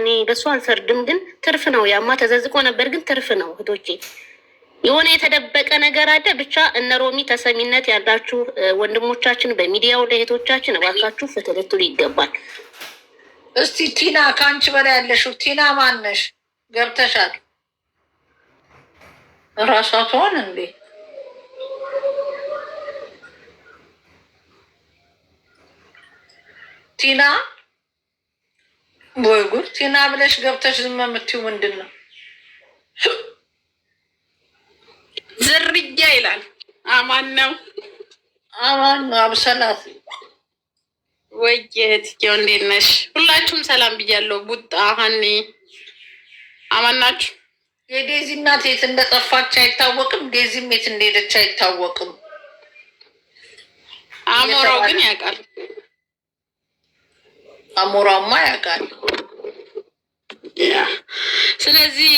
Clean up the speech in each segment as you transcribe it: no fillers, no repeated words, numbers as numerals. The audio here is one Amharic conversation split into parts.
እኔ በሱ አልፈርድም፣ ግን ትርፍ ነው። ያማ ተዘዝቆ ነበር፣ ግን ትርፍ ነው እህቶቼ። የሆነ የተደበቀ ነገር አለ። ብቻ እነ ሮሚ ተሰሚነት ያላችሁ ወንድሞቻችን በሚዲያው ለእህቶቻችን እባካችሁ ፍትህ ልትሉ ይገባል። እስቲ ቲና ከአንቺ በላይ ያለሽው ቲና ማነሽ? ገብተሻል? እራሷ ትሆን እንዴ? ቲና ወይ ጉድ! ቲና ብለሽ ገብተሽ ዝም የምትይው ምንድን ነው? ዝርያ ይላል። አማን ነው፣ አማን ነው። አብሰላት ወይ እህትዬው እንዴት ነሽ? ሁላችሁም ሰላም ብያለሁ። ቡጣ ሀኒ አማን ናችሁ? የዴዚ እናት የት እንደጠፋች አይታወቅም። ዴዚም የት እንደሄደች አይታወቅም። አሞራው ግን ያውቃል። አሞራማ ያውቃል። ስለዚህ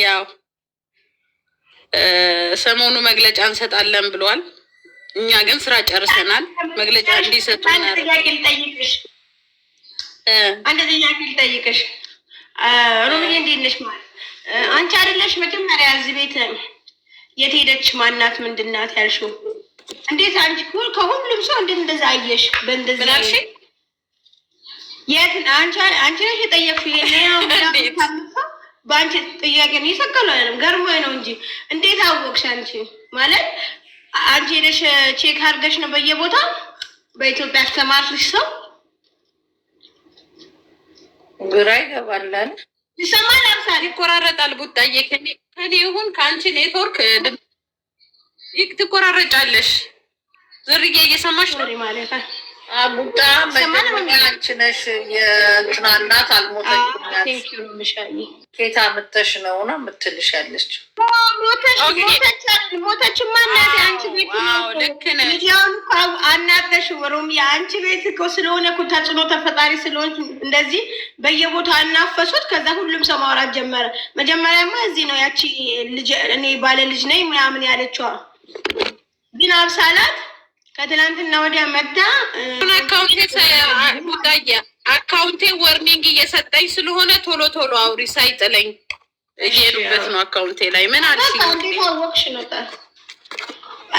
ያው ሰሞኑ መግለጫ እንሰጣለን ብሏል። እኛ ግን ስራ ጨርሰናል። መግለጫ እንዲሰጡ አንድ ጥያቄ ልጠይቅሽ። ሮምዬ እንዴት ነሽ? ማለት አንቺ አይደለሽ መጀመሪያ እዚህ ቤት የት ሄደች ማናት ምንድናት ያልሽው? እንዴት አንቺ ከሁሉም ሰው እንዴት እንደዛ አየሽ? በእንደዛ የት አንቺ ነሽ የጠየቅሽው? በአንቺ ጥያቄ ነው የሰቀሉ አይደለም፣ ገርሞኝ ነው እንጂ እንዴት አወቅሽ አንቺ? ማለት አንቺ ሄደሽ ቼክ አድርገሽ ነው በየቦታ በኢትዮጵያ አስተማርሽ ሰው ግራ ይገባላል። ይሰማል፣ አብሳሪ ይቆራረጣል። ቡጣዬ ከኔ ይሁን ከአንቺ ኔትወርክ ትቆራረጫለሽ። ዝርዬ እየሰማሽ ነው ማለት ቡጣ አንቺ ነሽ የእንትና እናት አልሞተችም። ኬታ ምተሽ ነው ነው የምትልሽ ያለች ሞተችማ እናቴ አንቺ ቤት ልክ ነሽ። ሚዲያውን አናበሽ ወሩም የአንቺ ቤት እኮ ስለሆነ እኮ ተጽዕኖ ተፈጣሪ ስለሆነ እንደዚህ በየቦታው አናፈሱት። ከዛ ሁሉም ሰው ማውራት ጀመረ። መጀመሪያማ እዚህ ነው ያቺ ልጅ እኔ ባለ ልጅ ነኝ ምናምን ያለችዋ ግን አብሳላት ከትላንትና ወዲያ መጣ አካውንቴ ወርኒንግ እየሰጠኝ ስለሆነ ቶሎ ቶሎ አውሪ ሳይጥለኝ እየሄዱበት ነው። አካውንቴ ላይ ምን አልሽ?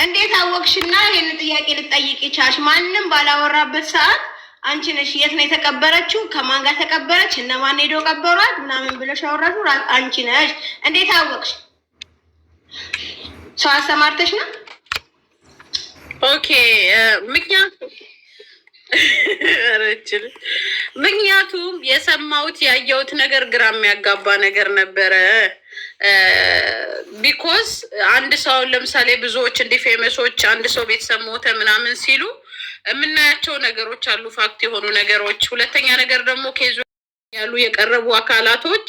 እንዴት አወቅሽና ይህን ጥያቄ ልጠይቅ ይቻልሽ? ማንም ባላወራበት ሰዓት አንቺ ነሽ የት ነው የተቀበረችው? ከማን ጋር ተቀበረች? እነማን ሄዶ ቀበሯት? ምናምን ብለሽ አወራሹ አንቺ ነሽ። እንዴት አወቅሽ? ሰው አሰማርተሽ ነው? ኦኬ ምክንያቱም የሰማሁት ያየሁት ነገር ግራ የሚያጋባ ነገር ነበረ። ቢኮዝ አንድ ሰው ለምሳሌ ብዙዎች እንዲህ ፌመሶች አንድ ሰው ቤተሰብ ሞተ ምናምን ሲሉ የምናያቸው ነገሮች አሉ፣ ፋክት የሆኑ ነገሮች። ሁለተኛ ነገር ደግሞ ኬዙ ያሉ የቀረቡ አካላቶች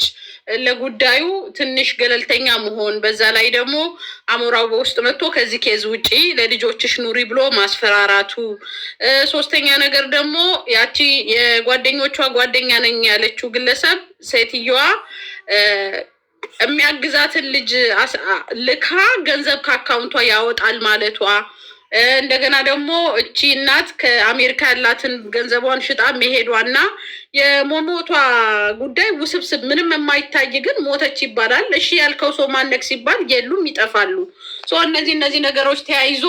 ለጉዳዩ ትንሽ ገለልተኛ መሆን፣ በዛ ላይ ደግሞ አሞራው በውስጥ መጥቶ ከዚህ ኬዝ ውጪ ለልጆችሽ ኑሪ ብሎ ማስፈራራቱ፣ ሶስተኛ ነገር ደግሞ ያቺ የጓደኞቿ ጓደኛ ነኝ ያለችው ግለሰብ ሴትየዋ የሚያግዛትን ልጅ ልካ ገንዘብ ከአካውንቷ ያወጣል ማለቷ፣ እንደገና ደግሞ እቺ እናት ከአሜሪካ ያላትን ገንዘቧን ሽጣ መሄዷና የሞሞቷ ጉዳይ ውስብስብ ምንም የማይታይ ግን ሞተች ይባላል። እሺ ያልከው ሰው ማነክ ሲባል የሉም ይጠፋሉ። እነዚህ ነገሮች ተያይዞ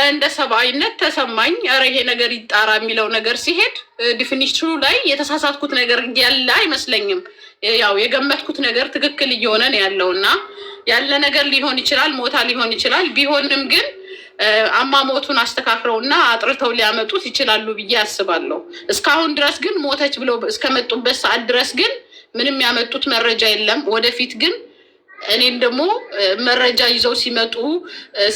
እንደ ሰብአዊነት ተሰማኝ። ኧረ ይሄ ነገር ይጣራ የሚለው ነገር ሲሄድ ዲፊኒሽኑ ላይ የተሳሳትኩት ነገር ያለ አይመስለኝም። ያው የገመትኩት ነገር ትክክል እየሆነ ነው ያለውና ያለ ነገር ሊሆን ይችላል፣ ሞታ ሊሆን ይችላል። ቢሆንም ግን አሟሟቱን አስተካክለውና አጥርተው ሊያመጡት ይችላሉ ብዬ አስባለሁ። እስካሁን ድረስ ግን ሞተች ብለው እስከመጡበት ሰዓት ድረስ ግን ምንም ያመጡት መረጃ የለም። ወደፊት ግን እኔም ደግሞ መረጃ ይዘው ሲመጡ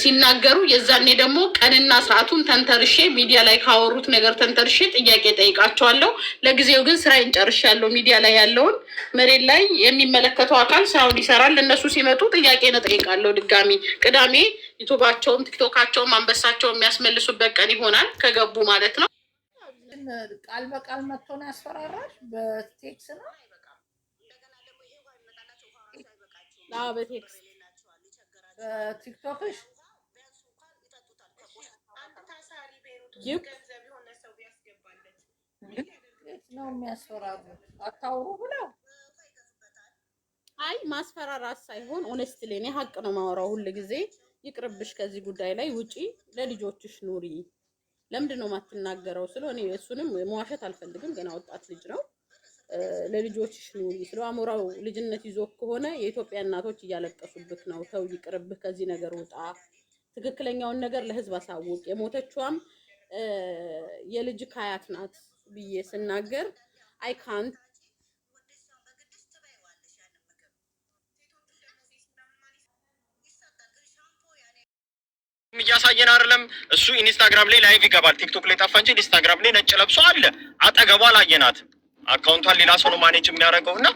ሲናገሩ የዛኔ ደግሞ ቀንና ሰዓቱን ተንተርሼ ሚዲያ ላይ ካወሩት ነገር ተንተርሼ ጥያቄ ጠይቃቸዋለሁ። ለጊዜው ግን ስራዬን ጨርሻለሁ። ሚዲያ ላይ ያለውን መሬት ላይ የሚመለከተው አካል ስራውን ይሰራል። እነሱ ሲመጡ ጥያቄ እጠይቃለሁ። ድጋሚ ቅዳሜ ዩቱባቸውም ቲክቶካቸውም አንበሳቸው የሚያስመልሱበት ቀን ይሆናል ከገቡ ማለት ነው። ቃል በቃል መጥቶ ነው ያስፈራራሽ? በቴክስ ነው በቴክስት በቲክቶክሽ ነው የሚያስፈራሩት? አታውሩ ብለው አይ ማስፈራራት ሳይሆን ኦኔስትሊ እኔ ሀቅ ነው ማወራው ሁሉ ጊዜ። ይቅርብሽ ከዚህ ጉዳይ ላይ ውጪ፣ ለልጆችሽ ኑሪ። ለምንድን ነው የማትናገረው ስለው እኔ እሱንም መዋሸት አልፈልግም፣ ገና ወጣት ልጅ ነው። ለልጆችሽ ኑሪ ስለው አሞራው ልጅነት ይዞ ከሆነ የኢትዮጵያ እናቶች እያለቀሱብክ ነው፣ ተው ይቅርብህ፣ ከዚህ ነገር ውጣ፣ ትክክለኛውን ነገር ለህዝብ አሳውቅ። የሞተችዋም የልጅ ካያት ናት ብዬ ስናገር አይ ካንት እያሳየን አይደለም። እሱ ኢንስታግራም ላይ ላይቭ ይገባል። ቲክቶክ ላይ ጠፋ እንጂ ኢንስታግራም ላይ ነጭ ለብሶ አለ። አጠገቧ አላየናትም። አካውንቷን ሌላ ሰው ነው ማኔጅ የሚያደርገውና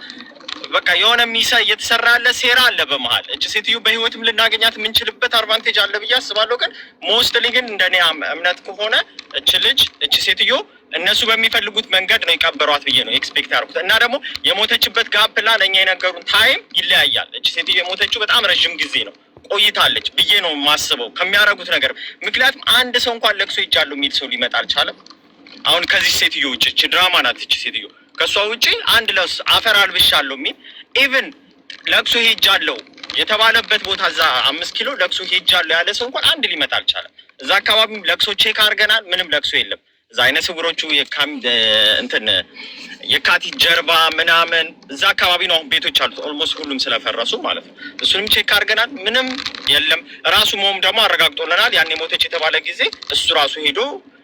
በቃ የሆነ ሚሳ እየተሰራ ያለ ሴራ አለ በመሀል። እቺ ሴትዮ በህይወትም ልናገኛት የምንችልበት አድቫንቴጅ አለ ብዬ አስባለሁ። ግን ሞስትሊ ግን እንደኔ እምነት ከሆነ እቺ ሴትዮ እነሱ በሚፈልጉት መንገድ ነው የቀበሯት ብዬ ነው ኤክስፔክት ያደርኩት። እና ደግሞ የሞተችበት ጋፕላ ለእኛ የነገሩን ታይም ይለያያል። እቺ ሴትዮ የሞተችው በጣም ረዥም ጊዜ ነው ቆይታለች ብዬ ነው የማስበው ከሚያደርጉት ነገር። ምክንያቱም አንድ ሰው እንኳን ለቅሶ ሄጃለሁ የሚል ሰው ሊመጣ አልቻለም። አሁን ከዚህ ሴትዮ ውጭ እቺ ድራማ ናት እቺ ሴትዮ። ከሷ ውጪ አንድ ለስ አፈር አልብሻለሁ የሚል ኢቭን ለቅሶ ሄጃለሁ የተባለበት ቦታ እዛ 5 ኪሎ ለቅሶ ሄጃለሁ ያለ ሰው እንኳን አንድ ሊመጣ አልቻለም። እዛ አካባቢ ለቅሶ ቼክ አድርገናል፣ ምንም ለቅሶ የለም። እዛ አይነ ስውሮቹ እንትን የካቲት ጀርባ ምናምን እዛ አካባቢ ነው ቤቶች አሉት፣ ኦልሞስት ሁሉም ስለፈረሱ ማለት ነው። እሱንም ቼክ አድርገናል፣ ምንም የለም። ራሱ ሞም ደግሞ አረጋግጦልናል። ያኔ ሞተች የተባለ ጊዜ እሱ ራሱ ሄዶ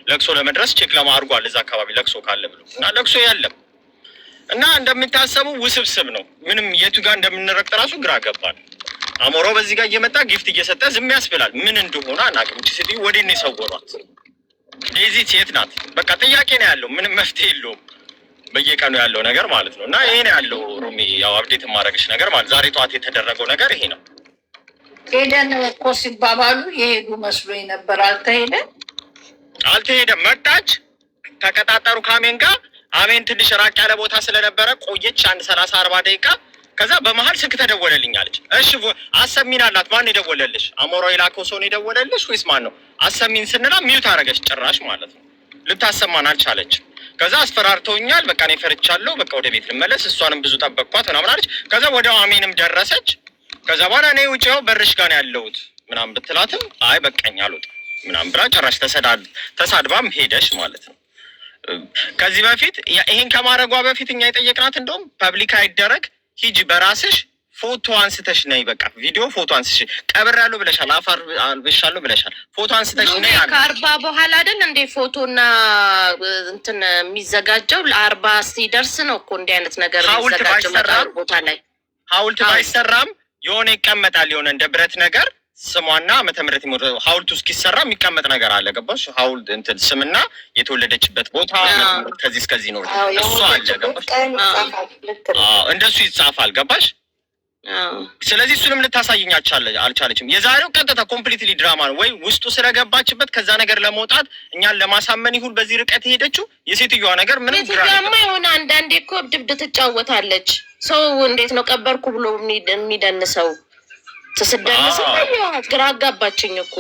ለቅሶ ለመድረስ ቼክ ለማድርጓል እዛ አካባቢ ለቅሶ ካለ ብሎ እና ለቅሶ የለም። እና እንደምታሰቡ ውስብስብ ነው። ምንም የቱ ጋር እንደምንረግጥ ራሱ ግራ ገባል። አሞራው በዚህ ጋር እየመጣ ጊፍት እየሰጠ ዝም ያስብላል። ምን እንደሆነ አናውቅም። እቺ ሴትዮ ወዴት ነው የሰወሯት? ዴዚ ሴት ናት። በቃ ጥያቄ ነው ያለው፣ ምንም መፍትሄ የለውም። በየቀኑ ያለው ነገር ማለት ነው። እና ይሄ ነው ያለው ሩሚ፣ ያው አፕዴት የማደርግሽ ነገር ማለት ዛሬ ጠዋት የተደረገው ነገር ይሄ ነው። ሄደን እኮ ሲባባሉ የሄዱ መስሎኝ ነበር። አልተሄደም። መጣች፣ ተቀጣጠሩ ከአሜን ጋር። አሜን ትንሽ ራቅ ያለ ቦታ ስለነበረ ቆየች፣ አንድ 30-40 ደቂቃ። ከዛ በመሀል ስልክ ተደወለልኝ አለች። እሺ አሰሚን አላት። ማን የደወለልሽ? አሞራው የላከው ሰው ነው የደወለልሽ ወይስ ማን ነው? አሰሚን ስንላ ሚዩት አደረገች ጭራሽ ማለት ነው። ልታሰማን አልቻለችም። ከዛ አስፈራርተውኛል፣ በቃ እኔ ፈርቻለሁ፣ በቃ ወደ ቤት ልመለስ፣ እሷንም ብዙ ጠበቅኳት ምናምን አለች። ከዛ ወዲያው አሜንም ደረሰች። ከዛ በኋላ እኔ ውጪው በርሽ ጋር ነው ያለሁት ምናምን ብትላትም አይ በቃኝ አልወጣም ምናምን ብላ ጭራሽ ተሳድባም ሄደሽ ማለት ነው። ከዚህ በፊት ይሄን ከማድረጓ በፊት እኛ የጠየቅናት እንደውም ፐብሊክ አይደረግ፣ ሂጂ በራስሽ ፎቶ አንስተሽ ነይ፣ በቃ ቪዲዮ ፎቶ አንስተሽ ቀብር ያለው ብለሻል፣ አፋር አልብሻለሁ ብለሻል፣ ፎቶ አንስተሽ ነይ አለ። ከ40 በኋላ አይደል እንዴ ፎቶና እንትን የሚዘጋጀው? ለ40 ሲደርስ ነው እኮ እንዲህ አይነት ነገር የሚዘጋጀው ቦታ ላይ። ሐውልት ባይሰራም የሆነ ይቀመጣል፣ የሆነ እንደ ብረት ነገር ስሟና ዓመተ ምህረት ሐውልቱ እስኪሰራ የሚቀመጥ ነገር አለ። ገባሽ? ሐውልት እንትን ስምና የተወለደችበት ቦታ ከዚህ እስከዚህ ነው እሱ አለ። ገባሽ? እንደሱ ይጻፋል። ገባሽ? ስለዚህ እሱንም ልታሳየኝ አልቻለችም። የዛሬው ቀጥታ ኮምፕሊትሊ ድራማ ነው። ወይ ውስጡ ስለገባችበት ከዛ ነገር ለመውጣት እኛን ለማሳመን ይሁን በዚህ ርቀት የሄደችው የሴትዮዋ ነገር ምንም ሴትዮዋማ የሆነ አንዳንዴ እኮ ድብድ ትጫወታለች። ሰው እንዴት ነው ቀበርኩ ብሎ የሚደንሰው? ተሰደነሰ ግራ አጋባችኝ እኮ።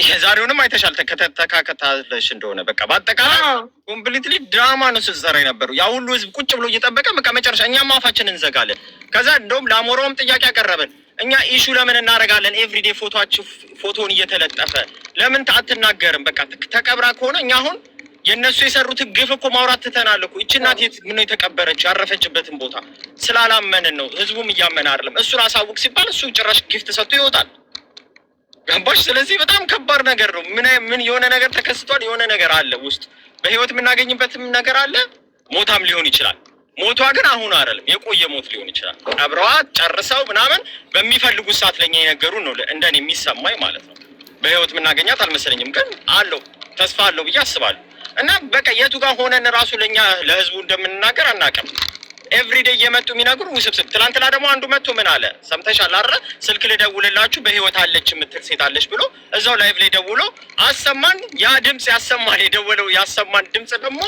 የዛሬውንም አይተሻል ተከታተለሽ እንደሆነ። በቃ በአጠቃላይ ኮምፕሊትሊ ድራማ ነው ስትሰራ የነበረው። ያ ሁሉ ህዝብ ቁጭ ብሎ እየጠበቀ በቃ መጨረሻ እኛም አፋችን እንዘጋለን። ከዛ እንደውም ለአሞራውም ጥያቄ ያቀረብን እኛ ኢሹ ለምን እናደርጋለን? ኤቭሪዴ ፎቶን እየተለጠፈ ለምን አትናገርም? በቃ ተቀብራ ከሆነ እኛ አሁን የእነሱ የሰሩት ግፍ እኮ ማውራት ትተናል እኮ። ይቺ እናት የት ምነው የተቀበረችው? ያረፈችበትን ቦታ ስላላመንን ነው። ህዝቡም እያመን አይደለም። እሱን አሳውቅ ሲባል እሱ ጭራሽ ጊፍት ሰጥቶ ይወጣል። ገባሽ? ስለዚህ በጣም ከባድ ነገር ነው። ምን የሆነ ነገር ተከስቷል። የሆነ ነገር አለ ውስጥ በህይወት የምናገኝበትም ነገር አለ። ሞታም ሊሆን ይችላል። ሞቷ ግን አሁን አይደለም፣ የቆየ ሞት ሊሆን ይችላል። ቀብረዋት ጨርሰው ምናምን በሚፈልጉት ሰዓት ለኛ የነገሩን ነው እንደኔ የሚሰማኝ ማለት ነው። በህይወት የምናገኛት አልመሰለኝም፣ ግን አለው ተስፋ አለው ብዬ አስባለሁ። እና በቃ የቱ ጋር ሆነን ራሱ ለኛ ለህዝቡ እንደምንናገር አናውቅም። ኤቭሪዴይ እየመጡ የሚነግሩ ውስብስብ። ትናንትና ደግሞ አንዱ መጥቶ ምን አለ ሰምተሻል አይደል? ስልክ ልደውልላችሁ በህይወት አለች የምትል ሴት አለች ብሎ እዛው ላይቭ ላይ ደውሎ አሰማን። ያ ድምጽ ያሰማን የደወለው ያሰማን ድምጽ ደግሞ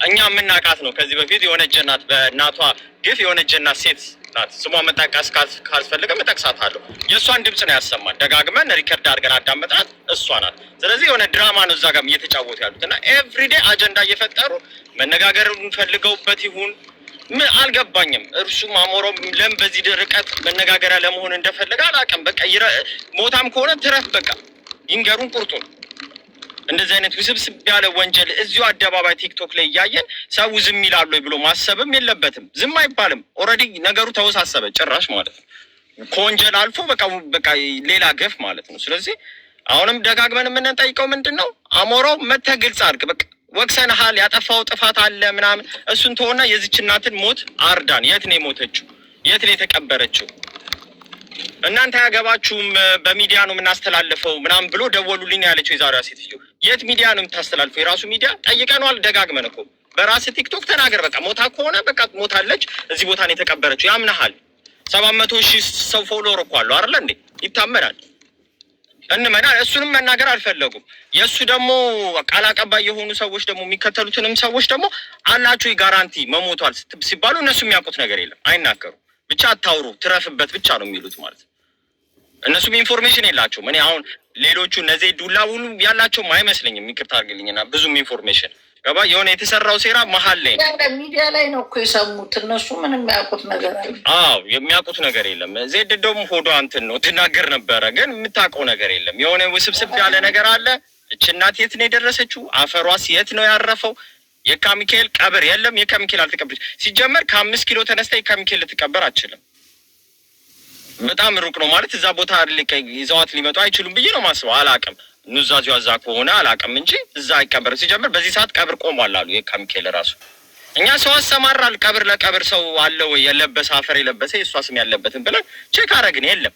እኛ የምናውቃት ነው። ከዚህ በፊት የሆነች እናት በእናቷ ግፍ የሆነች እናት ሴት ናት። ስሟ መጠቀስ ካልፈለገ እጠቅሳታለሁ። የእሷን ድምጽ ነው ያሰማን። ደጋግመን ሪከርድ አድርገን አዳመጥናት። እሷ ናት። ስለዚህ የሆነ ድራማ ነው እዛ ጋር እየተጫወቱ ያሉት እና ኤቭሪዴይ አጀንዳ እየፈጠሩ መነጋገር ፈልገውበት ይሁን ምን አልገባኝም። እርሱም አሞራውም ለምን በዚህ ርቀት መነጋገሪያ ለመሆን እንደፈለገ አላውቅም። በቃ ሞታም ከሆነ ትረፍ፣ በቃ ይንገሩን ቁርጡን። እንደዚህ አይነት ውስብስብ ያለ ወንጀል እዚሁ አደባባይ ቲክቶክ ላይ እያየን ሰው ዝም ይላሉ ብሎ ማሰብም የለበትም። ዝም አይባልም። ኦልሬዲ ነገሩ ተወሳሰበ ጭራሽ ማለት ነው። ከወንጀል አልፎ በቃ ሌላ ገፍ ማለት ነው። ስለዚህ አሁንም ደጋግመን የምንጠይቀው ምንድን ነው? አሞራው መተህ ግልጽ አድርግ። በቃ ወቅሰንሃል፣ ያጠፋው ጥፋት አለ ምናምን፣ እሱን ተሆና የዚች እናትን ሞት አርዳን። የት ነው የሞተችው? የት ነው የተቀበረችው? እናንተ አያገባችሁም፣ በሚዲያ ነው የምናስተላልፈው ምናምን ብሎ ደወሉልኝ ያለችው የዛሬዋ ሴትዮ። የት ሚዲያ ነው የምታስተላልፈው? የራሱ ሚዲያ ጠይቀነዋል ደጋግመን እኮ። በራስህ ቲክቶክ ተናገር። በቃ ሞታ ከሆነ በቃ ሞታለች፣ እዚህ ቦታ ነው የተቀበረችው። ያምናሃል። 700,000 ሰው ፎሎወር እኮ አለው አይደለ እንዴ? ይታመናል። እንመና እሱንም መናገር አልፈለጉም። የእሱ ደግሞ ቃል አቀባይ የሆኑ ሰዎች ደግሞ የሚከተሉትንም ሰዎች ደግሞ አላችሁ ጋራንቲ መሞቷል ሲባሉ እነሱ የሚያውቁት ነገር የለም፣ አይናገሩም። ብቻ አታውሩ፣ ትረፍበት ብቻ ነው የሚሉት ማለት ነው። እነሱም ኢንፎርሜሽን የላቸውም። እኔ አሁን ሌሎቹ እነዚህ ዱላ ሁሉ ያላቸውም አይመስለኝም። ይቅርታ አድርግልኝና ብዙም ኢንፎርሜሽን ገባ የሆነ የተሰራው ሴራ መሀል ላይ ሚዲያ ላይ ነው እኮ የሰሙት። እነሱ ምንም የሚያውቁት ነገር አለ? አዎ የሚያውቁት ነገር የለም። ዜድ ደግሞ ሆዷ እንትን ነው ትናገር ነበረ፣ ግን የምታውቀው ነገር የለም። የሆነ ውስብስብ ያለ ነገር አለ። እች እናት የት ነው የደረሰችው? አፈሯስ የት ነው ያረፈው? የካ ሚካኤል ቀብር የለም። የካ ሚካኤል አልተቀበረች። ሲጀመር ከ5 ኪሎ ተነስታ የካ ሚካኤል ልትቀበር አትችልም። በጣም ሩቅ ነው ማለት እዛ ቦታ ይዘዋት ሊመጡ አይችሉም ብዬ ነው ማስበው። አላውቅም ኑዛዜው እዛ ከሆነ አላውቅም እንጂ እዛ አይቀበርም። ሲጀምር በዚህ ሰዓት ቀብር ቆሟል አሉ የካ ሚካኤል ራሱ። እኛ ሰው አሰማራል ቀብር ለቀብር ሰው አለ ወይ የለበሰ አፈር የለበሰ የእሷ ስም ያለበትን ብለን ቼክ አረግን፣ የለም።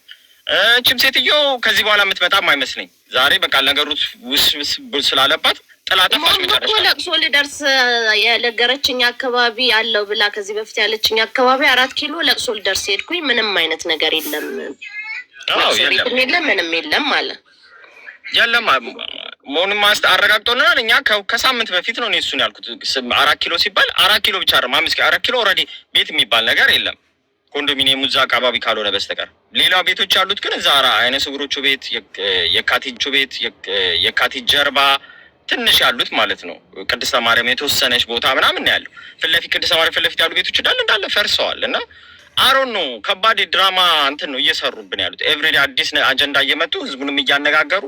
እችም ሴትዮ ከዚህ በኋላ የምትመጣም አይመስለኝ። ዛሬ በቃ ነገሩ ውስብስብ ስላለባት ጥላጠፋች መጨረሻ ለቅሶ ልደርስ የነገረችኝ አካባቢ አለው ብላ ከዚህ በፊት ያለችኝ አካባቢ 4 ኪሎ ለቅሶ ልደርስ ሄድኩኝ። ምንም አይነት ነገር የለም፣ የለም ምንም የለም አለ። የለም መሆኑን አረጋግጦልናል። እኛ ከሳምንት በፊት ነው እሱን ያልኩት። 4 ኪሎ ሲባል 4 ኪሎ ብቻ አይደለም 5 ኪሎ 4 ኪሎ ኦልሬዲ ቤት የሚባል ነገር የለም ኮንዶሚኒየሙ እዛ አካባቢ ካልሆነ በስተቀር። ሌላ ቤቶች ያሉት ግን እዛ አይነ ስውሮቹ ቤት፣ የካቲት ቤት፣ የካቲት ጀርባ ትንሽ ያሉት ማለት ነው። ቅድስተ ማርያም የተወሰነች ቦታ ምናምን ነው ያለው። ፊት ለፊት ቅድስተ ማርያም ፊት ለፊት ያሉ ቤቶች እንዳለ ፈርሰዋል። እና አሮን ነው ከባድ ድራማ እንትን ነው እየሰሩብን ያሉት። ኤቭሪዴ አዲስ አጀንዳ እየመጡ ህዝቡንም እያነጋገሩ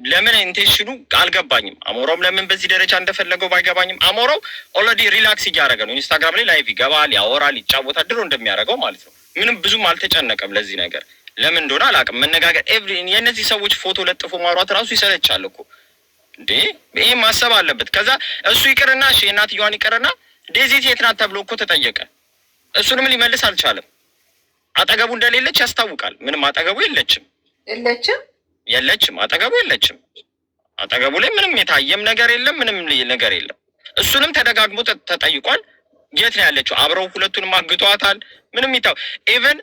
ለምን ኢንቴንሽኑ አልገባኝም። አሞራውም ለምን በዚህ ደረጃ እንደፈለገው ባይገባኝም አሞራው ኦልሬዲ ሪላክስ እያደረገ ነው። ኢንስታግራም ላይ ላይቭ ይገባል፣ ያወራል፣ ይጫወታል ድሮ እንደሚያደርገው ማለት ነው። ምንም ብዙም አልተጨነቀም ለዚህ ነገር። ለምን እንደሆነ አላውቅም። መነጋገር የእነዚህ ሰዎች ፎቶ ለጥፎ ማውራት ራሱ ይሰለቻል እኮ እንዴ። ይሄ ማሰብ አለበት። ከዛ እሱ ይቅርና እሺ እናትየዋን ይቅርና ዴዚት የት ናት ተብሎ እኮ ተጠየቀ። እሱንም ሊመልስ አልቻለም። አጠገቡ እንደሌለች ያስታውቃል። ምንም አጠገቡ የለችም አጠገቡ የለችም። አጠገቡ ላይ ምንም የታየም ነገር የለም፣ ምንም ነገር የለም። እሱንም ተደጋግሞ ተጠይቋል። የት ነው ያለችው? አብረው ሁለቱንም አግቷታል። ምንም ይታው ኢቨን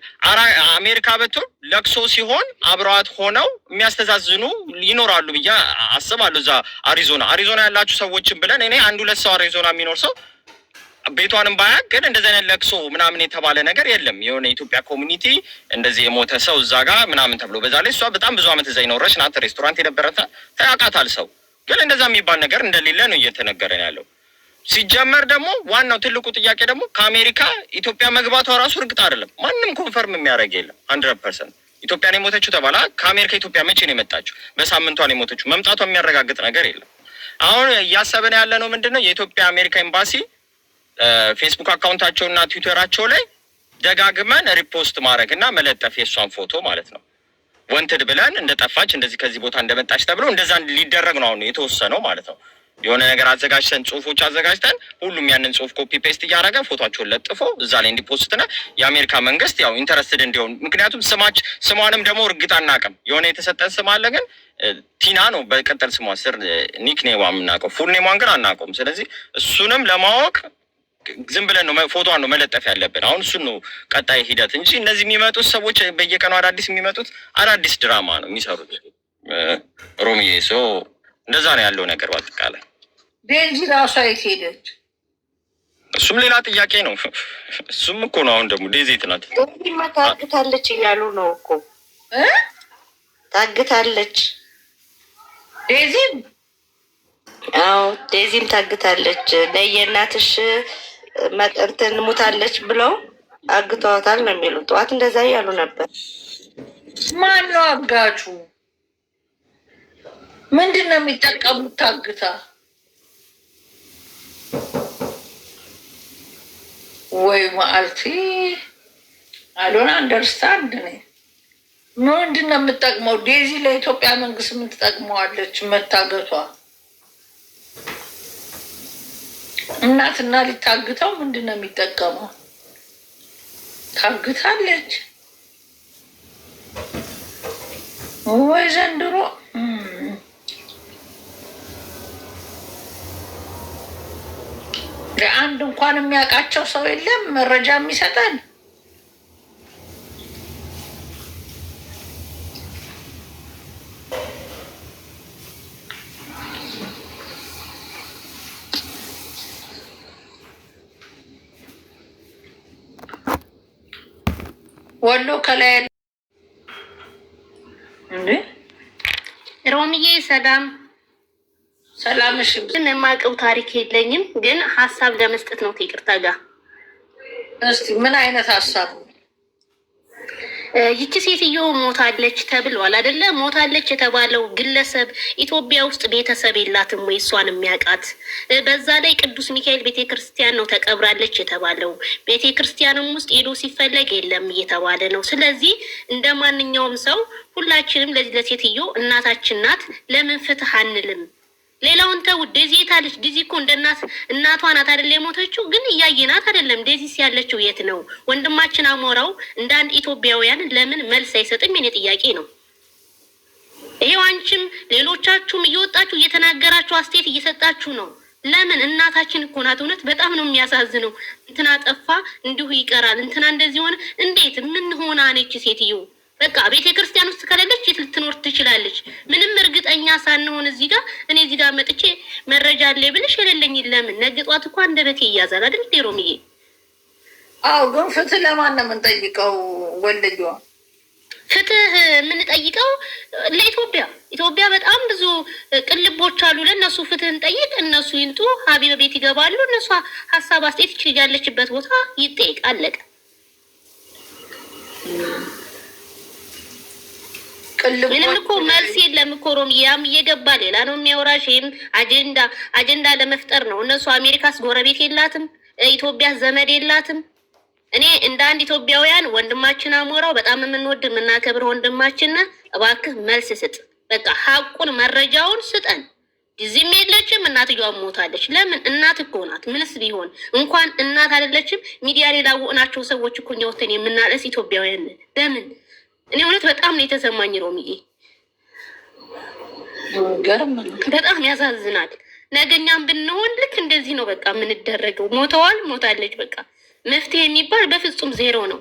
አሜሪካ ብትሆን ለቅሶ ሲሆን አብረዋት ሆነው የሚያስተዛዝኑ ይኖራሉ ብዬ አስባለሁ። እዛ አሪዞና ያላችሁ ሰዎችን ብለን እኔ 1-2 ሰው አሪዞና የሚኖር ሰው ቤቷንም ባያቅ ግን እንደዚህ አይነት ለቅሶ ምናምን የተባለ ነገር የለም። የሆነ የኢትዮጵያ ኮሚኒቲ እንደዚህ የሞተ ሰው እዛ ጋር ምናምን ተብሎ በዛ ላይ እሷ በጣም ብዙ ዓመት እዛ ይኖረች ናት። ሬስቶራንት የነበረታ ታያቃታል ሰው። ግን እንደዛ የሚባል ነገር እንደሌለ ነው እየተነገረን ያለው። ሲጀመር ደግሞ ዋናው ትልቁ ጥያቄ ደግሞ ከአሜሪካ ኢትዮጵያ መግባቷ ራሱ እርግጥ አይደለም። ማንም ኮንፈርም የሚያደርግ የለም 100%። ኢትዮጵያ ነው የሞተችው ተባላ። ከአሜሪካ ኢትዮጵያ መቼ ነው የመጣችው? በሳምንቷ ነው የሞተችው። መምጣቷ የሚያረጋግጥ ነገር የለም። አሁን እያሰብን ያለ ነው ምንድነው የኢትዮጵያ አሜሪካ ኤምባሲ ፌስቡክ አካውንታቸው እና ትዊተራቸው ላይ ደጋግመን ሪፖስት ማድረግ እና መለጠፍ የእሷን ፎቶ ማለት ነው። ወንትድ ብለን እንደጠፋች እንደዚህ ከዚህ ቦታ እንደመጣች ተብሎ እንደዛ ሊደረግ ነው አሁን የተወሰነው ማለት ነው። የሆነ ነገር አዘጋጅተን ጽሁፎች አዘጋጅተን ሁሉም ያንን ጽሁፍ ኮፒ ፔስት እያደረገ ፎቶቸውን ለጥፎ እዛ ላይ እንዲፖስትና የአሜሪካ መንግስት ያው ኢንተረስትድ እንዲሆን። ምክንያቱም ስሟንም ደግሞ እርግጥ አናውቅም። የሆነ የተሰጠን ስም አለ ግን ቲና ነው በቅጥል ስሟ ስር ኒክኔሟ የምናውቀው፣ ፉል ኔሟን ግን አናውቀውም። ስለዚህ እሱንም ለማወቅ ዝም ብለን ነው ፎቶዋን ነው መለጠፍ ያለብን። አሁን እሱን ነው ቀጣይ ሂደት እንጂ እነዚህ የሚመጡት ሰዎች በየቀኑ አዳዲስ የሚመጡት አዳዲስ ድራማ ነው የሚሰሩት። ሮሚዬ እንደዛ ነው ያለው ነገር በአጠቃላይ። ዴዚ ራሷ የት ሄደች? እሱም ሌላ ጥያቄ ነው። እሱም እኮ ነው አሁን ደግሞ ዴዚ የት ናት? ታግታለች እያሉ ነው እኮ ታግታለች ዴዚም። አዎ ዴዚም ታግታለች። ለየእናትሽ እንትን ሙታለች ብለው አግተዋታል ነው የሚሉ። ጠዋት እንደዛ እያሉ ነበር። ማን ነው አጋቹ? ምንድን ነው የሚጠቀሙት? ታግታ ወይ ማአልቲ አዶን አንደርስታንድ ነ ምንድን ነው የምጠቅመው? ዴዚ ለኢትዮጵያ መንግስት ምን ትጠቅመዋለች? መታገቷ እናትና ሊታግተው ምንድን ነው የሚጠቀመው? ታግታለች ወይ ዘንድሮ። ለአንድ እንኳን የሚያውቃቸው ሰው የለም መረጃ የሚሰጠን። ወሎ ከላይ እንዴ ሮሚዬ ሰላም ሰላም። እሺ ግን የማውቀው ታሪክ የለኝም፣ ግን ሀሳብ ለመስጠት ነው ከይቅርታ ጋር። እስቲ ምን አይነት ሀሳብ? ይቺ ሴትዮ ሞታለች ተብሏል አይደለ? ሞታለች የተባለው ግለሰብ ኢትዮጵያ ውስጥ ቤተሰብ የላትም ወይ እሷን የሚያውቃት? በዛ ላይ ቅዱስ ሚካኤል ቤተክርስቲያን ነው ተቀብራለች የተባለው። ቤተክርስቲያንም ውስጥ ሄዶ ሲፈለግ የለም እየተባለ ነው። ስለዚህ እንደ ማንኛውም ሰው ሁላችንም ለዚህ ለሴትዮ እናታችን ናት፣ ለምን ፍትህ አንልም? ሌላውን ተው። ዴዚ የታለች? ዴዚ እኮ እንደ እናቷ ናት አይደለ የሞተችው? ግን እያየናት አይደለም። ዴዚስ ያለችው የት ነው? ወንድማችን አሞራው እንደ አንድ ኢትዮጵያውያን ለምን መልስ አይሰጥም? የኔ ጥያቄ ነው። ይሄው አንቺም ሌሎቻችሁም እየወጣችሁ እየተናገራችሁ አስተያየት እየሰጣችሁ ነው። ለምን? እናታችን እኮ ናት። እውነት በጣም ነው የሚያሳዝነው። እንትና ጠፋ እንዲሁ ይቀራል፣ እንትና እንደዚህ ሆነ። እንዴት ምን ሆና ነች ሴትዮ? በቃ ቤተ ክርስቲያን ውስጥ ከሌለች የት ልትኖር ትችላለች? ምንም እርግጠኛ ሳንሆን እዚህ ጋር እኔ እዚህ ጋር መጥቼ መረጃ አለ ብልሽ የሌለኝ ለምን? ነገ ጧት እኮ አንደበቴ ይያዛል አይደል ሮሚዬ? አዎ፣ ግን ፍትህ ለማን ነው የምንጠይቀው? ወለጇ ፍትህ የምንጠይቀው ለኢትዮጵያ። ኢትዮጵያ በጣም ብዙ ቅልቦች አሉ። ለእነሱ ፍትህ እንጠይቅ። እነሱ ይንጡ፣ ሀቢበ ቤት ይገባሉ። እነሱ ሀሳብ አስተያየት ያለችበት ቦታ ይጠይቅ። አለቀ። ምንም እኮ መልስ የለም እኮ ሮሚ። ያም እየገባ ሌላ ነው የሚያወራሽ። ይህም አጀንዳ ለመፍጠር ነው። እነሱ አሜሪካስ ጎረቤት የላትም፣ ኢትዮጵያ ዘመድ የላትም። እኔ እንደ አንድ ኢትዮጵያውያን ወንድማችን አሞራው በጣም የምንወድ የምናከብር ወንድማችን፣ እባክህ መልስ ስጥ። በቃ ሀቁን መረጃውን ስጠን። ጊዜም የለችም፣ እናትየዋ ሞታለች። ለምን? እናት እኮ ናት። ምንስ ቢሆን እንኳን እናት አይደለችም። ሚዲያ ላይ ላወቅናቸው ሰዎች እኮ እኛ ወተን የምናለስ ኢትዮጵያውያን ለምን? እኔ እውነት በጣም ነው የተሰማኝ ሮሚዬ። በጣም ያሳዝናል። ነገኛም ብንሆን ልክ እንደዚህ ነው በቃ የምንደረገው። ሞተዋል፣ ሞታለች። በቃ መፍትሄ የሚባል በፍጹም ዜሮ ነው።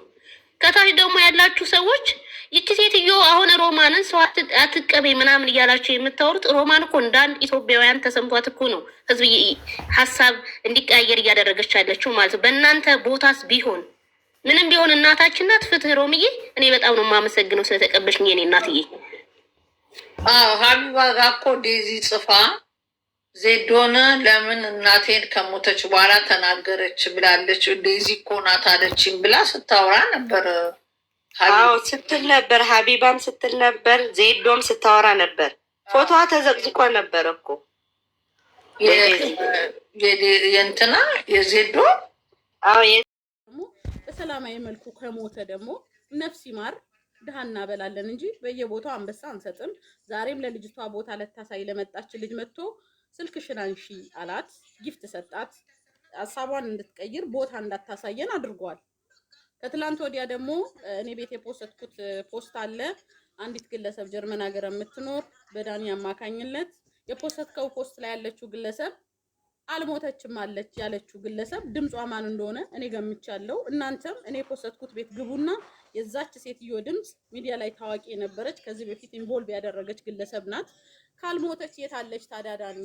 ከታች ደግሞ ያላችሁ ሰዎች ይቺ ሴትዮ አሁን ሮማንን ሰው አትቀቤ ምናምን እያላችሁ የምታወሩት ሮማን እኮ እንዳንድ ኢትዮጵያውያን ተሰምቷት እኮ ነው ህዝብ ሀሳብ እንዲቀያየር እያደረገች ያለችው ማለት ነው። በእናንተ ቦታስ ቢሆን ምንም ቢሆን እናታችን ናት። ፍትህ ሮምዬ፣ እኔ በጣም ነው የማመሰግነው ስለተቀበልሽኝ የኔ እናትዬ። ሀቢባ ጋር እኮ ዴዚ ጽፋ ዜዶን ለምን እናቴን ከሞተች በኋላ ተናገረች ብላለች። ዴዚ እኮ ናት አለችኝ ብላ ስታወራ ነበር። አዎ ስትል ነበር። ሀቢባም ስትል ነበር። ዜዶም ስታወራ ነበር። ፎቶዋ ተዘቅዝቆ ነበር እኮ የእንትና የዜዶ። አዎ በሰላማዊ መልኩ ከሞተ ደግሞ ነፍስ ይማር፣ ድሃ እናበላለን እንጂ በየቦታው አንበሳ አንሰጥም። ዛሬም ለልጅቷ ቦታ ለታሳይ ለመጣች ልጅ መጥቶ ስልክሽን አንሺ አላት፣ ጊፍት ሰጣት። ሀሳቧን እንድትቀይር ቦታ እንዳታሳየን አድርጓል። ከትላንት ወዲያ ደግሞ እኔ ቤት የፖስትኩት ፖስት አለ። አንዲት ግለሰብ ጀርመን ሀገር የምትኖር በዳኒ አማካኝነት የፖስትከው ፖስት ላይ ያለችው ግለሰብ አልሞተችም አለች ያለችው ግለሰብ ድምጿ ማን እንደሆነ እኔ ገምቻለሁ። እናንተም እኔ የፖስትኩት ቤት ግቡና የዛች ሴትዮ ድምጽ ሚዲያ ላይ ታዋቂ የነበረች ከዚህ በፊት ኢንቮልቭ ያደረገች ግለሰብ ናት። ካልሞተች የታለች ታዲያ ዳኒ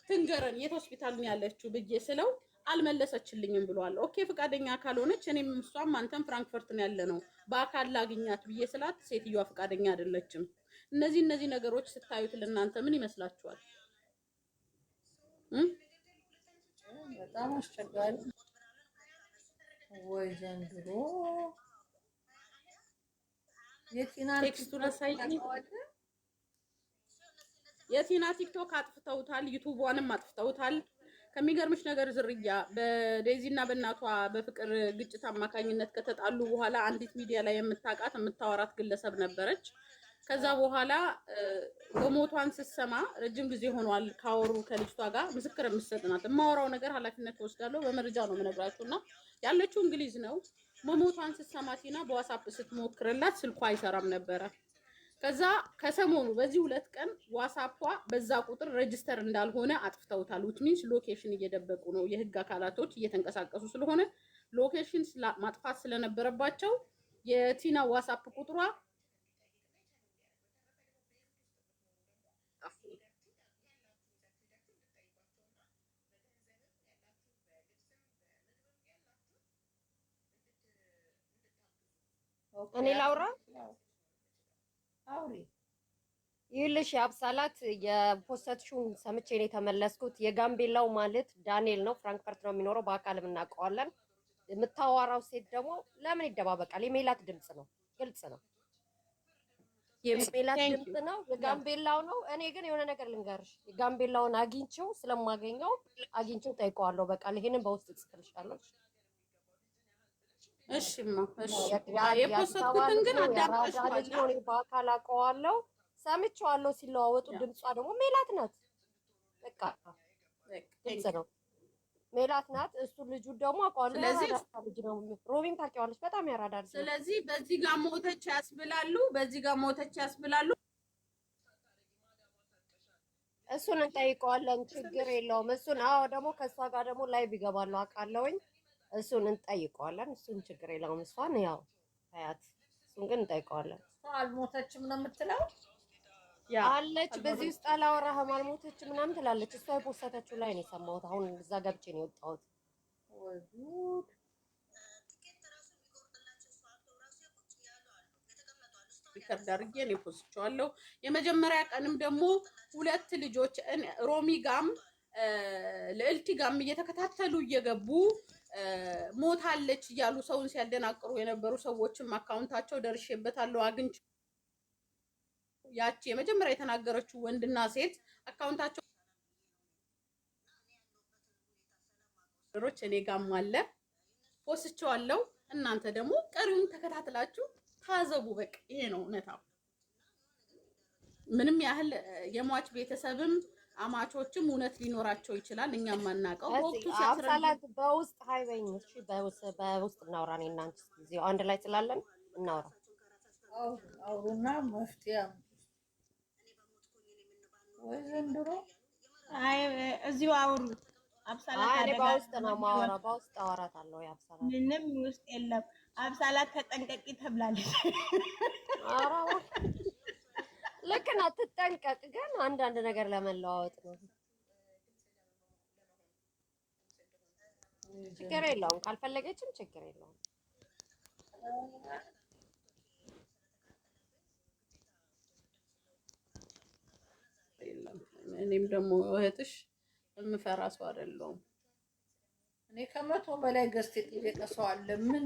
ትንገረን፣ የት ሆስፒታል ነው ያለችው ብዬ ስለው አልመለሰችልኝም ብሏል። ኦኬ ፈቃደኛ ካልሆነች እኔም እሷም አንተም ፍራንክፈርት ነው ያለ ነው በአካል ላግኛት ብዬ ስላት ሴትዮዋ ፈቃደኛ አይደለችም። እነዚህ ነገሮች ስታዩት ለእናንተ ምን ይመስላችኋል? በጣም አስቸጋሪ ወይ ዘንድሮ ቴክስቱን አሳይኝ። የቲና ቲክቶክ አጥፍተውታል፣ ዩቱቧንም አጥፍተውታል። ከሚገርምሽ ነገር ዝርያ በዴዚ እና በእናቷ በፍቅር ግጭት አማካኝነት ከተጣሉ በኋላ አንዲት ሚዲያ ላይ የምታውቃት የምታወራት ግለሰብ ነበረች። ከዛ በኋላ በሞቷን ስትሰማ ረጅም ጊዜ ሆኗል ካወሩ ከልጅቷ ጋር ምስክር የምትሰጥ ናት። የማወራው ነገር ኃላፊነት ወስዳለሁ፣ በመረጃ ነው የምነግራችሁ። እና ያለችው እንግሊዝ ነው። መሞቷን ስትሰማ ቲና በዋትስአፕ ስትሞክርላት ስልኳ አይሰራም ነበረ። ከዛ ከሰሞኑ በዚህ 2 ቀን ዋትስአፕ በዛ ቁጥር ሬጅስተር እንዳልሆነ አጥፍተውታል። which means ሎኬሽን እየደበቁ ነው። የህግ አካላቶች እየተንቀሳቀሱ ስለሆነ ሎኬሽን ማጥፋት ስለነበረባቸው የቲና ዋትስአፕ ቁጥሯ እኔ ላውራ አውሪ ይልሽ የአብሳላት የፖስተሽን ሰምቼ ነው የተመለስኩት። የጋምቤላው ማለት ዳንኤል ነው፣ ፍራንክፈርት ነው የሚኖረው፣ በአካልም እናውቀዋለን። የምታዋራው ሴት ደግሞ ለምን ይደባበቃል? የሜላት ድምጽ ነው፣ ግልጽ ነው። የሜላት ድምጽ ነው፣ የጋምቤላው ነው። እኔ ግን የሆነ ነገር ልንገርሽ፣ የጋምቤላውን አግኝቼው ስለማገኘው አግኝቼው ጠይቀዋለሁ። በቃ ይሄንን በውስጥ ጽፍልሻለሁ። እሺማ እሺ። የፖስተሽን ግን አዳምጣሽ በአካል አውቀዋለሁ፣ ሰምቼዋለሁ ሲለዋወጡ። ድምጿ ደግሞ ሜላት ናት። በቃ ግልጽ ነው፣ ሜላት ናት። እሱ ልጁ ደግሞ አውቀዋለሁ። ስለዚህ ልጅ ነው። ሮቢን ታውቂዋለሽ፣ በጣም ያራዳል። ስለዚህ በዚህ ጋር ሞተች ያስብላሉ፣ በዚህ ጋር ሞተች ያስብላሉ። እሱን እንጠይቀዋለን፣ ችግር የለውም። እሱን አዎ፣ ደግሞ ከእሷ ጋር ደግሞ ላይቭ ይገባሉ አውቃለሁኝ። እሱን እንጠይቀዋለን። እሱን ችግር የለውም። እሷን ያው አያት፣ እሱን ግን እንጠይቀዋለን። አልሞተችም ነው የምትለው አለች። በዚህ ውስጥ አላወራህም አልሞተችም ምናምን ትላለች። እሷ የፖስተችው ላይ ነው የሰማሁት። አሁን እዛ ገብቼ ነው የወጣሁት። ሪከርድ አድርጌ ነው ፖስቸዋለሁ። የመጀመሪያ ቀንም ደግሞ 2 ልጆች ሮሚ ጋም ልዕልቲ ጋም እየተከታተሉ እየገቡ ሞታለች እያሉ ሰውን ሲያደናቅሩ የነበሩ ሰዎችም አካውንታቸው ደርሼበታለሁ አግኝቼ ያቺ የመጀመሪያ የተናገረችው ወንድና ሴት አካውንታቸው ሮች እኔ ጋም አለ ፖስቸዋለሁ። እናንተ ደግሞ ቀሪውን ተከታትላችሁ ታዘቡ። በቃ ይሄ ነው እውነታው። ምንም ያህል የሟች ቤተሰብም አማቾችም እውነት ሊኖራቸው ይችላል። እኛም ማናቀው ወቅቱ ሲያስረዳት በውስጥ ሃይበኝ እሺ፣ በውስጥ እናውራ። እኔ እና አንቺ እዚሁ አንድ ላይ ስላለን እናውራ። አውሩና መፍትሄ ወይ ዘንድሮ አይ እዚሁ አውሩ። አብሳላት እኔ በውስጥ ነው የማወራው፣ በውስጥ አወራታለሁ። አብሳላት ምንም ውስጥ የለም። አብሳላት ተጠንቀቂ ተብላለች። ኧረ ልክ ናት፣ ትጠንቀቅ። ግን አንዳንድ ነገር ለመለዋወጥ ነው። ችግር የለውም፣ ካልፈለገችም ችግር የለውም። እኔም ደግሞ እህትሽ የምፈራ ሰው አይደለሁም። እኔ ከመቶ በላይ ገዝት የጠየቀሰው አለ። ምን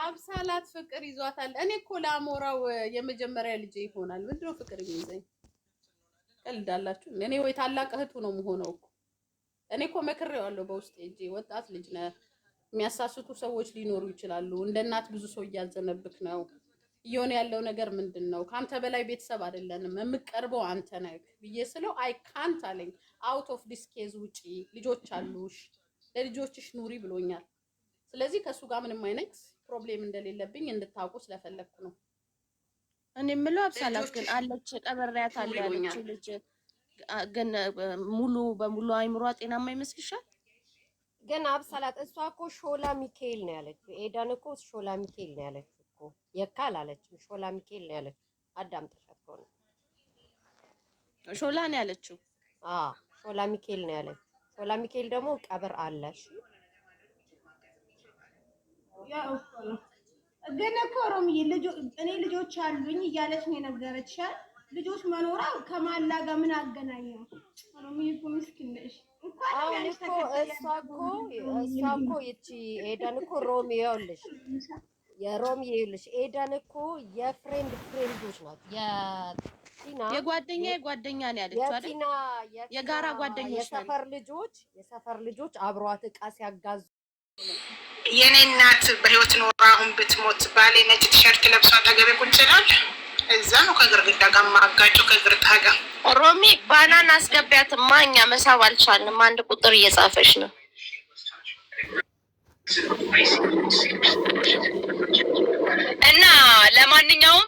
አብሳላት ፍቅር ይዟታል። እኔ እኮ ለአሞራው የመጀመሪያ ልጄ ይሆናል። ምንድነው ፍቅር የሚይዘኝ? ቀልዳላችሁ። እኔ ወይ ታላቅ እህቱ ነው የምሆነው እኮ። እኔ እኮ መክሬዋለሁ በውስጤ እንጂ ወጣት ልጅ ነህ፣ የሚያሳስቱ ሰዎች ሊኖሩ ይችላሉ። እንደ እናት ብዙ ሰው እያዘነብክ ነው። እየሆነ ያለው ነገር ምንድን ነው? ከአንተ በላይ ቤተሰብ አይደለንም፣ የምቀርበው አንተ ነህ ብዬ ስለው አይ ካንት አለኝ። አውት ኦፍ ዲስ ኬዝ ውጪ ልጆች አሉሽ፣ ለልጆችሽ ኑሪ ብሎኛል። ስለዚህ ከእሱ ጋር ምንም አይነት ፕሮብሌም እንደሌለብኝ እንድታውቁ ስለፈለግኩ ነው። እኔ የምለው አብሳላት ግን አለች ቀበሪያት አለ ያለችው ልጅ ግን ሙሉ በሙሉ አይምሯ ጤናማ ይመስልሻል? ግን አብሳላት እሷ እኮ ሾላ ሚካኤል ነው ያለችው። ኤዳን እኮ ሾላ ሚካኤል ነው ያለችው እኮ የካል አለችው። ሾላ ሚካኤል ነው ያለችው። አዳምጠሻት ከሆነ ሾላ ነው ያለችው። ሾላ ሚካኤል ነው ያለችው። ሾላ ሚካኤል ደግሞ ቀብር አለሽ። ያው እኮ ነው ግን እኮ ሮምዬ እኔ ልጆች አሉኝ እያለች ነው የነገረችሽ። ልጆች መኖራ ከማላ ጋር ምን አገናኘው? ሮምዬ እኮ ምስኪን ነሽ። አሁን እኮ እሷ እኮ ይቺ ኤደን እኮ ሮሚ ይኸውልሽ የሮሚ ይኸውልሽ ኤደን እኮ የፍሬንድ ፍሬንዶች ናት። ጓደኛ ነው ያለችው አይደል? የጋራ ጓደኞች የሰፈር ልጆች አብሯት ዕቃ ሲያጋዙ የኔ እናት በህይወት ኖራ አሁን ብትሞት ባሌ ነጭ ቲሸርት ለብሶ አጠገቤ ቁጭ ይላል። እዛ ነው ከግርግዳ ጋር ማጋጨው ከግርታ ጋር። ሮሚ ባናን አስገቢያትማ፣ እኛ መሳብ አልቻልንም። አንድ ቁጥር እየጻፈች ነው። እና ለማንኛውም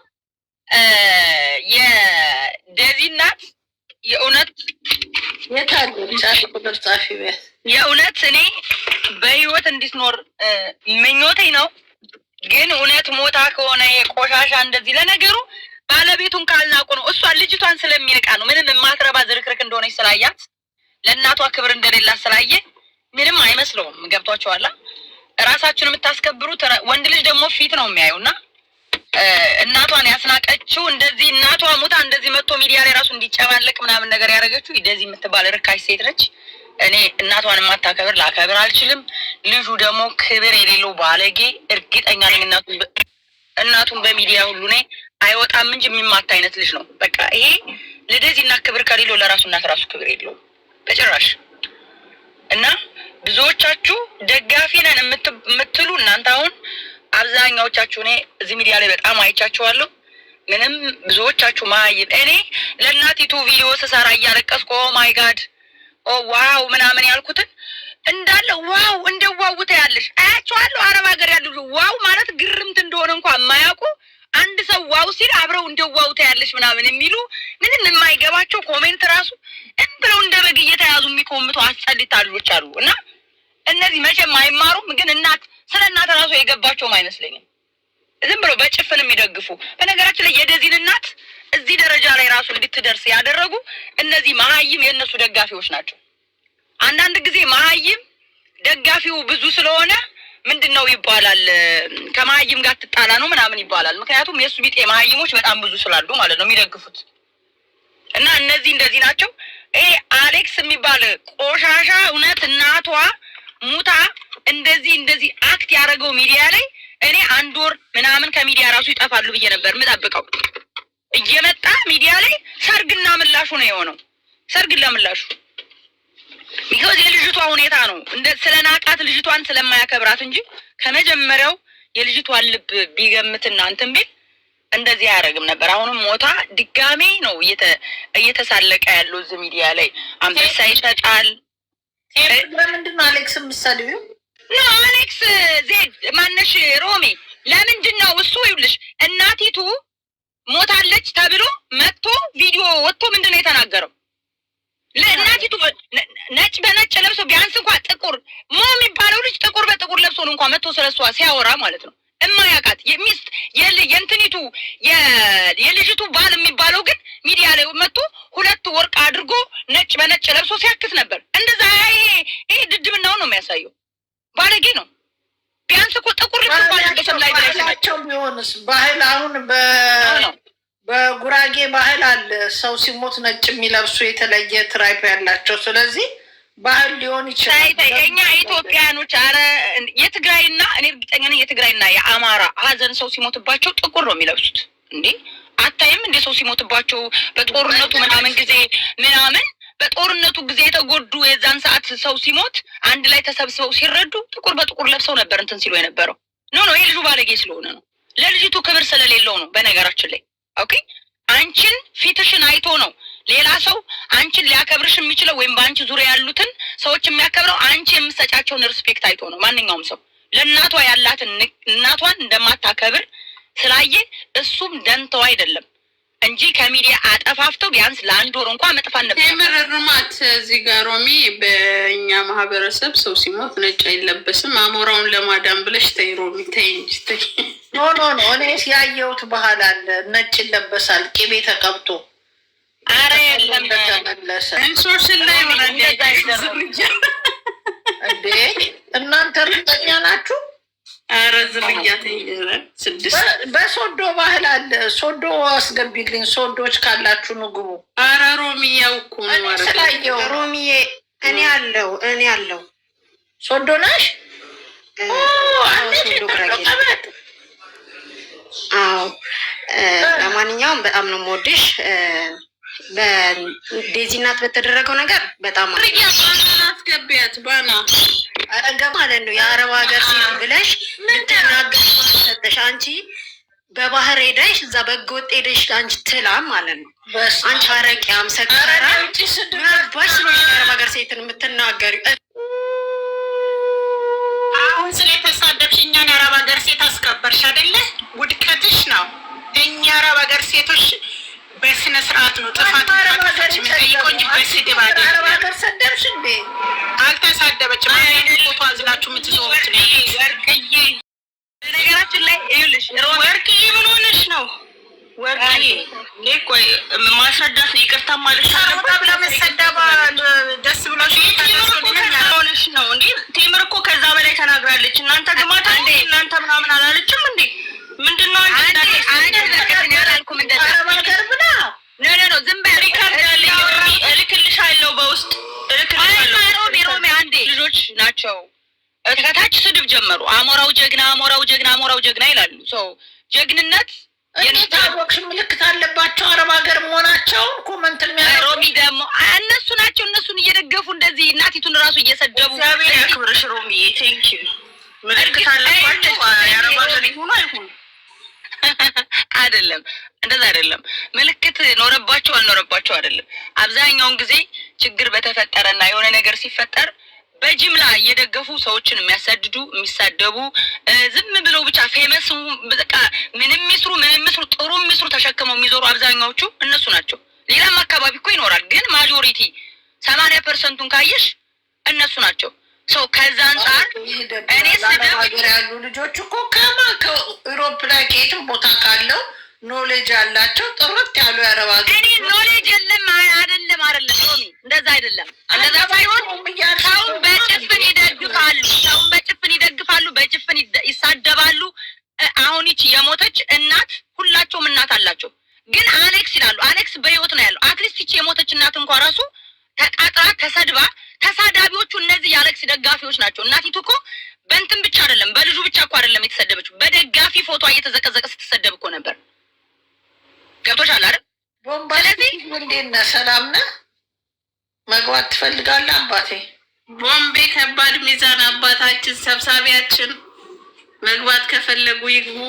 የዴዚ እናት የእውነት የእውነት እኔ በህይወት እንድትኖር ምኞቴ ነው። ግን እውነት ሞታ ከሆነ ቆሻሻ እንደዚህ ለነገሩ ባለቤቱን ካልናቁ ነው። እሷ ልጅቷን ስለሚነቃ ነው። ምንም የማትረባ ዝርክርክ እንደሆነች ስላያት ለእናቷ ክብር እንደሌላት ስላየ ምንም አይመስለውም። ገብቷቸዋላ። ራሳችሁን የምታስከብሩት ወንድ ልጅ ደግሞ ፊት ነው የሚያዩና እናቷን ያስናቀችው እንደዚህ እናቷ ሞታ እንደዚህ መጥቶ ሚዲያ ላይ ራሱ እንዲጨባለቅ ምናምን ነገር ያደረገችው እንደዚህ የምትባል ርካሽ ሴት ነች። እኔ እናቷን የማታከብር ላከብር አልችልም። ልጁ ደግሞ ክብር የሌለው ባለጌ፣ እርግጠኛ ነኝ እናቱን በሚዲያ ሁሉ እኔ አይወጣም እንጂ የሚማታ አይነት ልጅ ነው። በቃ ይሄ ለደዚህ እና ክብር ከሌለው ለራሱ እናት ራሱ ክብር የለውም በጭራሽ። እና ብዙዎቻችሁ ደጋፊ ነን የምትሉ እናንተ አሁን አብዛኛዎቻችሁ እኔ እዚህ ሚዲያ ላይ በጣም አይቻችኋለሁ። ምንም ብዙዎቻችሁ ማይል እኔ ለእናቲቱ ቪዲዮ ስሰራ እያለቀስኩ ኦ ማይ ጋድ ኦ ዋው ምናምን ያልኩትን እንዳለ ዋው እንደዋውተ ያለሽ አያችኋለሁ። አረብ ሀገር ያሉ ዋው ማለት ግርምት እንደሆነ እንኳን የማያውቁ አንድ ሰው ዋው ሲል አብረው እንደዋውተ ያለሽ ምናምን የሚሉ ምንም የማይገባቸው ኮሜንት ራሱ ብለው እንደ በግ እየተያዙ የሚቆምቱ አስጸሊታ ልጆች አሉ። እና እነዚህ መቼም አይማሩም። ግን ስለ እናት ራሱ የገባቸውም አይመስለኝም። ዝም ብሎ በጭፍን የሚደግፉ። በነገራችን ላይ የደዚን እናት እዚህ ደረጃ ላይ ራሱ እንድትደርስ ያደረጉ እነዚህ መሀይም የእነሱ ደጋፊዎች ናቸው። አንዳንድ ጊዜ መሀይም ደጋፊው ብዙ ስለሆነ ምንድነው ይባላል፣ ከመሀይም ጋር ትጣላ ነው ምናምን ይባላል። ምክንያቱም የእሱ ቢጤ መሀይሞች በጣም ብዙ ስላሉ ማለት ነው የሚደግፉት። እና እነዚህ እንደዚህ ናቸው። ይሄ አሌክስ የሚባል ቆሻሻ እውነት እናቷ ሙታ እንደዚህ አክት ያደረገው ሚዲያ ላይ እኔ 1 ወር ምናምን ከሚዲያ ራሱ ይጠፋሉ ብዬ ነበር የምጠብቀው። እየመጣ ሚዲያ ላይ ሰርግና ምላሹ ነው የሆነው። ሰርግና ምላሹ ቢኮዝ የልጅቷ ሁኔታ ነው ስለናቃት ልጅቷን ስለማያከብራት እንጂ ከመጀመሪያው የልጅቷን ልብ ቢገምትና እንትን ቢል እንደዚህ አያደርግም ነበር። አሁንም ሞታ ድጋሜ ነው እየተሳለቀ ያለው እዚህ ሚዲያ ላይ። አንበሳ ይሰጣል። ለምንድን ነው አሌክስ የምትሰድቢው? ኖ አሌክስ ዜድ ማነሽ ሮሚ ለምንድን ነው እሱ ይኸውልሽ እናቲቱ ሞታለች ተብሎ መጥቶ ቪዲዮ ወጥቶ ምንድን ነው የተናገረው? ለእናቲቱ ነጭ በነጭ ለብሶ ቢያንስ እንኳን ጥቁር የሚባለው ልጅ ጥቁር በጥቁር ለብሶ ነው እንኳን መጥቶ ስለሷ ሲያወራ ማለት ነው። እማያውቃት የሚስት የእንትኒቱ የልጅቱ ባል የሚባለው ግን ሚዲያ ላይ መጥቶ 2 ወርቅ አድርጎ ነጭ በነጭ ለብሶ ሲያክስ ነበር። እንደዛ ይሄ ድድብናው ነው የሚያሳየው። ባለጌ ነው። ቢያንስ እኮ ጥቁር ልብስ ባለበት ላይ ባህላቸው ቢሆንስ ባህል አሁን በጉራጌ ባህል አለ ሰው ሲሞት ነጭ የሚለብሱ የተለየ ትራይፕ ያላቸው። ስለዚህ ባህል ሊሆን ይችላል። እኛ ኢትዮጵያኖች አረ የትግራይና እኔ እርግጠኛ ነኝ የትግራይና የአማራ ሀዘን ሰው ሲሞትባቸው ጥቁር ነው የሚለብሱት። እንዴ አታይም እንዴ ሰው ሲሞትባቸው በጦርነቱ ምናምን ጊዜ ምናምን በጦርነቱ ጊዜ የተጎዱ የዛን ሰዓት ሰው ሲሞት አንድ ላይ ተሰብስበው ሲረዱ ጥቁር በጥቁር ለብሰው ነበር እንትን ሲሉ የነበረው። ኖ የልጁ ባለጌ ስለሆነ ነው። ለልጅቱ ክብር ስለሌለው ነው። በነገራችን ላይ ኦኬ አንቺን ፊትሽን አይቶ ነው ሌላ ሰው አንቺን ሊያከብርሽ የሚችለው ወይም በአንቺ ዙሪያ ያሉትን ሰዎች የሚያከብረው አንቺ የምትሰጫቸውን ሪስፔክት አይቶ ነው። ማንኛውም ሰው ለእናቷ ያላትን እናቷን እንደማታከብር ስላየ እሱም ደንተው አይደለም እንጂ ከሚዲያ አጠፋፍተው ቢያንስ ለ1 ወር እንኳን መጥፋት ነበር። የምርርማት እዚህ ጋር ሮሚ በእኛ ማህበረሰብ ሰው ሲሞት ነጭ አይለበስም። አሞራውን ለማዳን ብለሽ ተይ ሮሚ ተይ እንጂ ተይ። ኖ እኔ ያየሁት ባህል አለ። ነጭ ይለበሳል ቅቤ ተቀብቶ። አረ የለም ተመለሰ እንሶሽን ላይ እንዴ እናንተ እርግጠኛ ናችሁ? አረ ዝርያ ተይረን 6 በሶዶ ባህል አለ። ሶዶ አስገቢልኝ። ሶዶች ካላችሁ ንግቡ። አረ ሮሚያው እኮ ነው ስላየው ሮሚዬ እኔ አለው ሶዶ ነሽ? ሶዶ ጉራጌ። አዎ ለማንኛውም በጣም ነው የምወድሽ። በዴዚ እናት በተደረገው ነገር በጣም አስገቢያት ባና አረገ ማለት ነው። የአረብ ሀገር ሴት ብለሽ ልትናገር ሰጠሽ። አንቺ በባህር ሄደሽ እዛ በህገ ወጥ ሄደሽ አንቺ ትላም ማለት ነው። አንቺ አረቂያም ሰከራ ምናባሽ ስለሆንሽ የአረብ ሀገር ሴትን የምትናገሪ። አሁን ስለተሳደብሽ እኛን የአረብ ሀገር ሴት አስከበርሽ አይደለ? ውድቀትሽ ነው። እኛ የአረብ ሀገር ሴቶች በስነ ስርዓት ነው ጥፋት የሚጠይቀው እንጂ በስድብ አይደለም። አረብ ሀገር ሰደብሽ እንዴ? አልተሳደበችም። ፎቶ አዝላችሁ የምትዞሩት ነው። ወርቅዬ ነገራችን ላይ ይኸውልሽ፣ ወርቅዬ ምን ሆነሽ ነው? ወርቅዬ ቆይ ማስረዳት ነው። ይቅርታ ማለት ብላ መሰደባ ደስ ብሎሽ ሆነሽ ነው እንዴ? ቴምር እኮ ከዛ በላይ ተናግራለች። እናንተ ግማታ እንዴ እናንተ ምናምን አላለችም እንዴ? ምንድነው ዝም በይ። ሪካርድ ያለኝ እልክልሻለሁ፣ በውስጥ እልክልሻለሁ። ሮሚ አንዴ ልጆች ናቸው ከታች ስድብ ጀመሩ። አሞራው ጀግና፣ አሞራው ጀግና፣ አሞራው ጀግና ይላሉ። ሰው ጀግንነት የታወቅሽ ምልክት አለባቸው አረብ ሀገር መሆናቸውን ኮመንት የሚያደርጉ ሮሚ ደግሞ እነሱ ናቸው። እነሱን እየደገፉ እንደዚህ እናቲቱን እራሱ እየሰደቡ እግዚአብሔር ያክብርሽ ሮሚ። ቴንኪ ምልክት አለባቸው የአረብ ሀገር ይሁኑ አይሁኑ አይደለም፣ እንደዛ አይደለም። ምልክት ኖረባቸው አልኖረባቸው አይደለም። አብዛኛውን ጊዜ ችግር በተፈጠረና የሆነ ነገር ሲፈጠር በጅምላ እየደገፉ ሰዎችን የሚያሳድዱ የሚሳደቡ፣ ዝም ብለው ብቻ ፌመስ በቃ ምንም ይስሩ ጥሩ ይስሩ ተሸክመው የሚዞሩ አብዛኛዎቹ እነሱ ናቸው። ሌላም አካባቢ እኮ ይኖራል፣ ግን ማጆሪቲ 80% ካየሽ እነሱ ናቸው። ሰው ከዛ አንጻር እኔ ስድብ ሀገር ያሉ ልጆች እኮ ከኢሮፕ ላይ ከየትም ቦታ ካለው ኖሌጅ ያላቸው ጥርት ያሉ ያረባ እኔ ኖሌጅ የለም አይደለም ሮሚ፣ እንደዛ አይደለም። እንደዛ ሳይሆን ሰውን በጭፍን ይደግፋሉ፣ በጭፍን ይሳደባሉ። አሁን ይቺ የሞተች እናት ሁላቸውም እናት አላቸው፣ ግን አሌክስ ይላሉ። አሌክስ በህይወት ነው ያለው። አትሊስት ይቺ የሞተች እናት እንኳን ራሱ ተቃጥራ ተሰድባ፣ ተሳዳቢዎቹ እነዚህ የአሌክስ ደጋፊዎች ናቸው። እናቲቱ እኮ በእንትን ብቻ አይደለም በልጁ ብቻ እኮ አይደለም የተሰደበችው፣ በደጋፊ ፎቶ እየተዘቀዘቀ ስትሰደብ እኮ ነበር። ገብቶሻል አይደል? ስለዚህ እንዴት ነህ? ሰላም ነህ? መግባት ትፈልጋለህ? አባቴ ቦምቤ ከባድ ሚዛን አባታችን ሰብሳቢያችን መግባት ከፈለጉ ይግቡ።